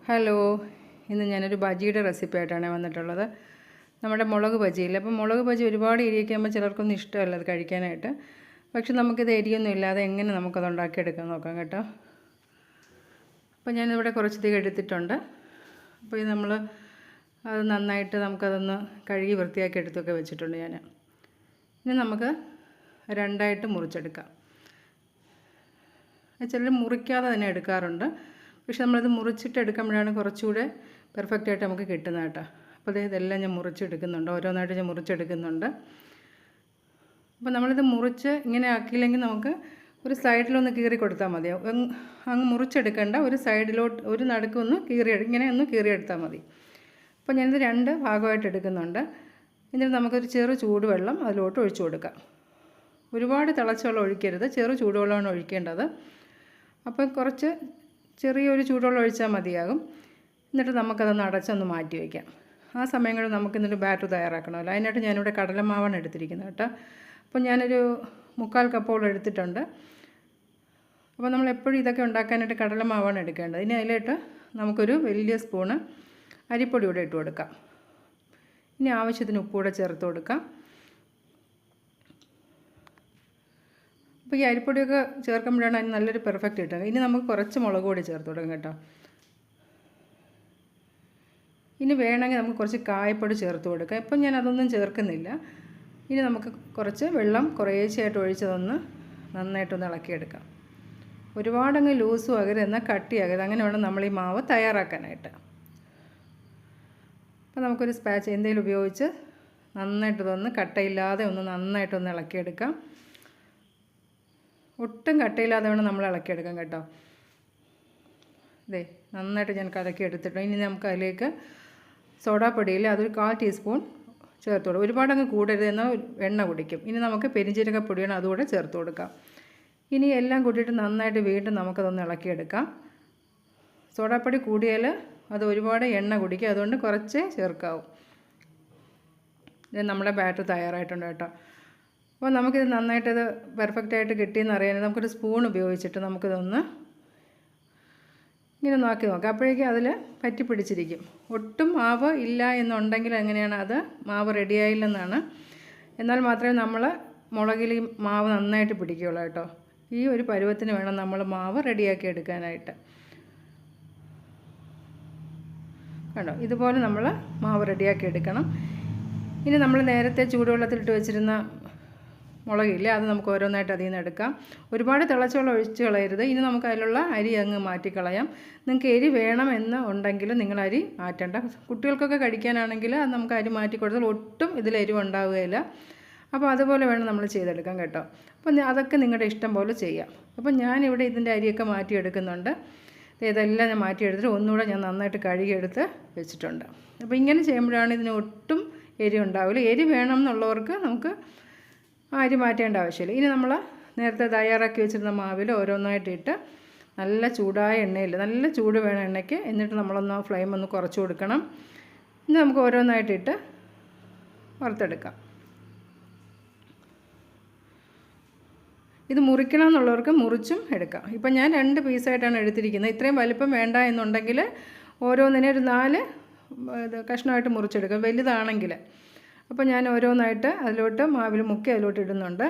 Hello, ഇന്ന് ഞാനൊരു ബജിയുടെ recipe ആയിട്ടാണ് വന്നിട്ടുള്ളത്. നമ്മുടെ മുളക് ബജിയില്ല. അപ്പം മുളക് ബജി ഒരുപാട് എരിയൊക്കെയാകുമ്പോൾ ചിലർക്കൊന്നും ഇഷ്ടമല്ല അത് കഴിക്കാനായിട്ട്. പക്ഷെ നമുക്കിത് എരിയൊന്നും ഇല്ലാതെ എങ്ങനെ നമുക്കത് ഉണ്ടാക്കിയെടുക്കാൻ നോക്കാം കേട്ടോ. അപ്പോൾ ഞാനിവിടെ കുറച്ചധികം എടുത്തിട്ടുണ്ട്. അപ്പോൾ ഇത് നമ്മൾ അത് നന്നായിട്ട് നമുക്കതൊന്ന് കഴുകി വൃത്തിയാക്കി എടുത്തൊക്കെ വെച്ചിട്ടുണ്ട് ഞാൻ. ഇനി നമുക്ക് രണ്ടായിട്ട് മുറിച്ചെടുക്കാം. ചിലർ മുറിക്കാതെ തന്നെ എടുക്കാറുണ്ട്. പക്ഷെ നമ്മളിത് മുറിച്ചിട്ട് എടുക്കുമ്പോഴാണ് കുറച്ചുകൂടെ പെർഫെക്റ്റായിട്ട് നമുക്ക് കിട്ടുന്നത് കേട്ടോ. അപ്പോൾ ഇതെല്ലാം ഞാൻ മുറിച്ചെടുക്കുന്നുണ്ട്, ഓരോന്നായിട്ട് ഞാൻ മുറിച്ചെടുക്കുന്നുണ്ട്. അപ്പോൾ നമ്മളിത് മുറിച്ച് ഇങ്ങനെ ആക്കിയില്ലെങ്കിൽ നമുക്ക് ഒരു സൈഡിലൊന്ന് കീറി കൊടുത്താൽ മതിയാവും. അങ്ങ് മുറിച്ചെടുക്കേണ്ട, ഒരു സൈഡിലോട്ട് ഒരു നടുക്കൊന്ന് ഇങ്ങനെ ഒന്ന് കീറിയെടുത്താൽ മതി. അപ്പോൾ ഞാനിത് രണ്ട് ഭാഗമായിട്ട് എടുക്കുന്നുണ്ട്. എന്നിട്ട് നമുക്കൊരു ചെറു ചൂടുവെള്ളം അതിലോട്ട് ഒഴിച്ചു കൊടുക്കാം. ഒരുപാട് തിളച്ച വെള്ളം ഒഴിക്കരുത്, ചെറു ചൂടുവെള്ളമാണ് ഒഴിക്കേണ്ടത്. അപ്പോൾ കുറച്ച് ചെറിയൊരു ചൂടുവെള്ളം ഒഴിച്ചാൽ മതിയാകും. എന്നിട്ട് നമുക്കതൊന്ന് അടച്ചൊന്ന് മാറ്റി വയ്ക്കാം. ആ സമയങ്ങളിൽ നമുക്കിന്നൊരു ബാറ്റർ തയ്യാറാക്കണമല്ലോ. അതിനായിട്ട് ഞാനിവിടെ കടലമാവാണ് എടുത്തിരിക്കുന്നത് കേട്ടോ. അപ്പോൾ ഞാനൊരു 3/4 കപ്പോളം എടുത്തിട്ടുണ്ട്. അപ്പോൾ നമ്മൾ എപ്പോഴും ഇതൊക്കെ ഉണ്ടാക്കാനായിട്ട് കടലമാവാണ് എടുക്കേണ്ടത്. ഇനി അതിലോട്ട് നമുക്കൊരു വലിയ സ്പൂണ് അരിപ്പൊടി കൂടെ ഇട്ട് കൊടുക്കാം. ഇനി ആവശ്യത്തിന് ഉപ്പ് കൂടെ ചേർത്ത് കൊടുക്കാം. അപ്പോൾ ഈ അരിപ്പൊടിയൊക്കെ ചേർക്കുമ്പോഴാണ് അതിന് നല്ലൊരു പെർഫെക്റ്റ് കിട്ടുക. ഇനി നമുക്ക് കുറച്ച് മുളക് പൊടി ചേർത്ത് കൊടുക്കാം കേട്ടോ. ഇനി വേണമെങ്കിൽ നമുക്ക് കുറച്ച് കായപ്പൊടി ചേർത്ത് കൊടുക്കാം. ഇപ്പം ഞാൻ അതൊന്നും ചേർക്കുന്നില്ല. ഇനി നമുക്ക് കുറച്ച് വെള്ളം കുറേശ്ശെയായിട്ട് ഒഴിച്ചതൊന്ന് നന്നായിട്ടൊന്ന് ഇളക്കിയെടുക്കാം. ഒരുപാടങ്ങ് ലൂസും ആകരുത്, എന്നാൽ കട്ടിയാകരുത്. അങ്ങനെ വേണം നമ്മൾ ഈ മാവ് തയ്യാറാക്കാനായിട്ട്. അപ്പോൾ നമുക്കൊരു സ്പാച്ച് എന്തെങ്കിലും ഉപയോഗിച്ച് നന്നായിട്ടിതൊന്ന് കട്ടയില്ലാതെ ഒന്ന് നന്നായിട്ടൊന്ന് ഇളക്കിയെടുക്കാം. ഒട്ടും കട്ടയില്ലാതെ വേണം നമ്മൾ ഇളക്കിയെടുക്കാം കേട്ടോ. ഇതേ നന്നായിട്ട് ഞാൻ കലക്കി എടുത്തിട്ടുണ്ട്. ഇനി നമുക്ക് അതിലേക്ക് സോഡാപ്പൊടിയിൽ അതൊരു 1/4 ടീസ്പൂൺ ചേർത്ത് കൊടുക്കും. ഒരുപാടങ്ങ് കൂടരുത്, എന്നാൽ എണ്ണ കുടിക്കും. ഇനി നമുക്ക് പെരിഞ്ജീരകപ്പൊടിയാണ് അതുകൂടെ ചേർത്ത് കൊടുക്കാം. ഇനി എല്ലാം കൂട്ടിയിട്ട് നന്നായിട്ട് വീണ്ടും നമുക്കതൊന്ന് ഇളക്കിയെടുക്കാം. സോഡാപ്പൊടി കൂടിയാൽ അത് ഒരുപാട് എണ്ണ കുടിക്കും, അതുകൊണ്ട് കുറച്ചേ ചേർക്കാവും. ഇത് നമ്മുടെ ബാറ്റർ തയ്യാറായിട്ടുണ്ട് കേട്ടോ. അപ്പോൾ നമുക്കിത് നന്നായിട്ടത് പെർഫെക്റ്റായിട്ട് കിട്ടിയെന്ന് അറിയാൻ നമുക്കൊരു സ്പൂൺ ഉപയോഗിച്ചിട്ട് നമുക്കിതൊന്ന് ഇങ്ങനെ നോക്കി നോക്കാം. അപ്പോഴേക്കും അതിൽ പറ്റി പിടിച്ചിരിക്കും. ഒട്ടും മാവ് ഇല്ല എന്നുണ്ടെങ്കിൽ എങ്ങനെയാണ് അത് മാവ് റെഡിയായില്ലെന്നാണ്. എന്നാൽ മാത്രമേ നമ്മൾ മുളകിൽ ഈ മാവ് നന്നായിട്ട് പിടിക്കുകയുള്ളൂ കേട്ടോ. ഈ ഒരു പരുവത്തിന് വേണം നമ്മൾ മാവ് റെഡിയാക്കി എടുക്കാനായിട്ട്. കണ്ടോ, ഇതുപോലെ നമ്മൾ മാവ് റെഡിയാക്കി എടുക്കണം. ഇനി നമ്മൾ നേരത്തെ ചൂടുവെള്ളത്തിലിട്ട് വെച്ചിരുന്ന മുളകില്ലേ, അത് നമുക്ക് ഓരോന്നായിട്ട് അതിൽ നിന്ന് എടുക്കാം. ഒരുപാട് തിളച്ച വെള്ളം ഒഴിച്ച് കളയരുത്. ഇനി നമുക്ക് അതിലുള്ള അരി അങ്ങ് മാറ്റിക്കളയാം. നിങ്ങൾക്ക് എരി വേണമെന്ന് ഉണ്ടെങ്കിൽ നിങ്ങൾ അരി മാറ്റണ്ട. കുട്ടികൾക്കൊക്കെ കഴിക്കാനാണെങ്കിൽ അത് നമുക്ക് അരി മാറ്റി കൊടുത്താൽ ഒട്ടും ഇതിൽ എരിവ് ഉണ്ടാവുകയില്ല. അപ്പോൾ അതുപോലെ വേണം നമ്മൾ ചെയ്തെടുക്കാൻ കേട്ടോ. അപ്പോൾ അതൊക്കെ നിങ്ങളുടെ ഇഷ്ടം പോലെ ചെയ്യാം. അപ്പോൾ ഞാനിവിടെ ഇതിൻ്റെ അരിയൊക്കെ മാറ്റിയെടുക്കുന്നുണ്ട്. ഇതെല്ലാം ഞാൻ മാറ്റിയെടുത്തിട്ട് ഒന്നുകൂടെ ഞാൻ നന്നായിട്ട് കഴുകിയെടുത്ത് വെച്ചിട്ടുണ്ട്. അപ്പോൾ ഇങ്ങനെ ചെയ്യുമ്പോഴാണ് ഇതിന് ഒട്ടും എരി ഉണ്ടാവില്ല. എരി വേണം എന്നുള്ളവർക്ക് നമുക്ക് അരി മാറ്റേണ്ട ആവശ്യമില്ല. ഇനി നമ്മൾ നേരത്തെ തയ്യാറാക്കി വെച്ചിരുന്ന മാവിൽ ഓരോന്നായിട്ട് ഇട്ട് നല്ല ചൂടായ എണ്ണയിൽ, നല്ല ചൂട് വേണം എണ്ണയ്ക്ക്. എന്നിട്ട് നമ്മളൊന്ന് ഫ്ലെയിം ഒന്ന് കുറച്ച് കൊടുക്കണം. ഇനി നമുക്ക് ഓരോന്നായിട്ടിട്ട് വറുത്തെടുക്കാം. ഇത് മുറിക്കണം എന്നുള്ളവർക്ക് മുറിച്ചും എടുക്കാം. ഇപ്പം ഞാൻ 2 പീസായിട്ടാണ് എടുത്തിരിക്കുന്നത്. ഇത്രയും വലിപ്പം വേണ്ട എന്നുണ്ടെങ്കിൽ ഓരോന്നിനെ ഒരു 4 കഷ്ണമായിട്ട് മുറിച്ചെടുക്കാം, വലുതാണെങ്കിൽ. അപ്പോൾ ഞാൻ ഓരോന്നായിട്ട് അതിലോട്ട് മാവിൽ മുക്കി അതിലോട്ട് ഇടുന്നുണ്ട്.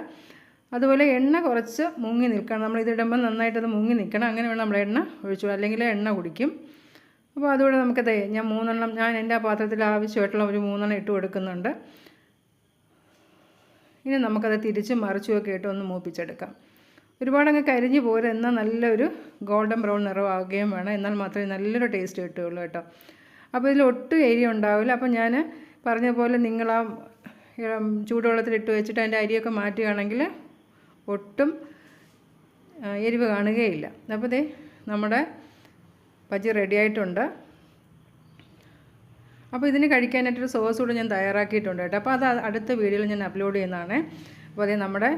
അതുപോലെ എണ്ണ കുറച്ച് മുങ്ങി നിൽക്കണം. നമ്മളിതിടുമ്പോൾ നന്നായിട്ടത് മുങ്ങി നിൽക്കണം. അങ്ങനെ വേണം നമ്മൾ എണ്ണ ഒഴിച്ചു, അല്ലെങ്കിൽ എണ്ണ കുടിക്കും. അപ്പോൾ അതുകൂടെ നമുക്കത് ഞാൻ 3 എണ്ണം ഞാൻ എൻ്റെ ആ പാത്രത്തിൽ ആവശ്യമായിട്ടുള്ള ഒരു 3 എണ്ണം ഇട്ട് കൊടുക്കുന്നുണ്ട്. ഇനി നമുക്കത് തിരിച്ചും മറിച്ചുമൊക്കെ ഇട്ട് ഒന്ന് മൂപ്പിച്ചെടുക്കാം. ഒരുപാടങ്ങ് കരിഞ്ഞു പോരുത്, എന്നാൽ നല്ലൊരു ഗോൾഡൻ ബ്രൗൺ നിറമാവുകയും വേണം. എന്നാൽ മാത്രമേ നല്ലൊരു ടേസ്റ്റ് കിട്ടുകയുള്ളൂ കേട്ടോ. അപ്പോൾ ഇതിൽ ഒട്ടും എരി ഉണ്ടാവില്ല. അപ്പോൾ ഞാൻ പറഞ്ഞ പോലെ നിങ്ങൾ ആ ചൂടുവെള്ളത്തിലിട്ട് വെച്ചിട്ട് അതിൻ്റെ അരിയൊക്കെ മാറ്റുകയാണെങ്കിൽ ഒട്ടും എരിവ് കാണുകയില്ല. അപ്പോൾ നമ്മുടെ ബജി റെഡി ആയിട്ടുണ്ട്. അപ്പോൾ ഇതിന് കഴിക്കാനായിട്ടൊരു സോസ് കൂടെ ഞാൻ തയ്യാറാക്കിയിട്ടുണ്ട് കേട്ടോ. അപ്പോൾ അത് അടുത്ത വീഡിയോയിൽ ഞാൻ അപ്ലോഡ് ചെയ്യുന്നതാണ്. അപ്പോൾ നമ്മുടെ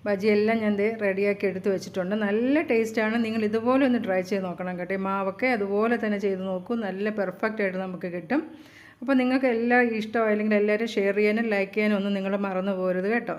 ബജിയെല്ലാം ഞാൻ റെഡിയാക്കി എടുത്ത് വെച്ചിട്ടുണ്ട്. നല്ല ടേസ്റ്റാണ്. നിങ്ങൾ ഇതുപോലെ ഒന്ന് ട്രൈ ചെയ്ത് നോക്കണം കേട്ടോ. മാവൊക്കെ അതുപോലെ തന്നെ ചെയ്ത് നോക്കൂ, നല്ല പെർഫെക്റ്റായിട്ട് നമുക്ക് കിട്ടും. അപ്പോൾ നിങ്ങൾക്ക് എല്ലാം ഇഷ്ടമായില്ലെങ്കിൽ എല്ലാവരും ഷെയർ ചെയ്യാനും ലൈക്ക് ചെയ്യാനും ഒന്നും നിങ്ങൾ മറന്നു പോകരുത് കേട്ടോ.